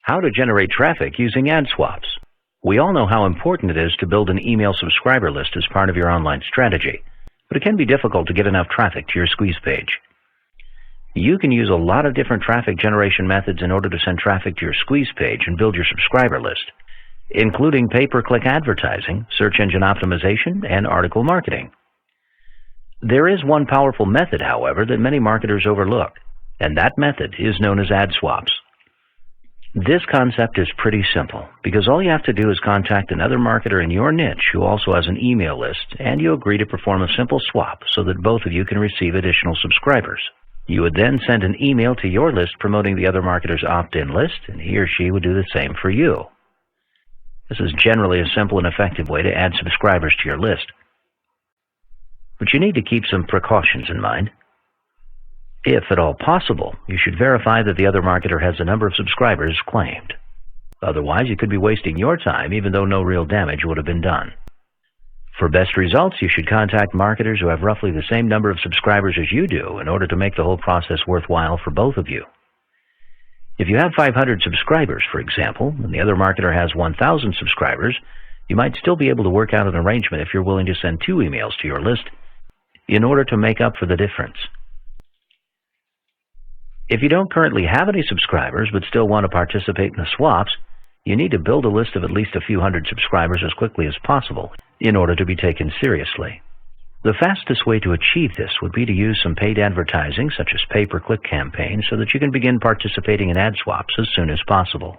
How to generate traffic using ad swaps. We all know how important it is to build an email subscriber list as part of your online strategy, but it can be difficult to get enough traffic to your squeeze page. You can use a lot of different traffic generation methods in order to send traffic to your squeeze page and build your subscriber list, including pay-per-click advertising, search engine optimization, and article marketing. There is one powerful method, however, that many marketers overlook, and that method is known as ad swaps. This concept is pretty simple because all you have to do is contact another marketer in your niche who also has an email list, and you agree to perform a simple swap so that both of you can receive additional subscribers. You would then send an email to your list promoting the other marketer's opt-in list, and he or she would do the same for you. This is generally a simple and effective way to add subscribers to your list. But you need to keep some precautions in mind. If at all possible, you should verify that the other marketer has the number of subscribers claimed. Otherwise, you could be wasting your time even though no real damage would have been done. For best results, you should contact marketers who have roughly the same number of subscribers as you do in order to make the whole process worthwhile for both of you. If you have 500 subscribers, for example, and the other marketer has 1,000 subscribers, you might still be able to work out an arrangement if you're willing to send 2 emails to your list in order to make up for the difference. If you don't currently have any subscribers but still want to participate in the swaps, you need to build a list of at least a few hundred subscribers as quickly as possible in order to be taken seriously. The fastest way to achieve this would be to use some paid advertising such as pay-per-click campaigns so that you can begin participating in ad swaps as soon as possible.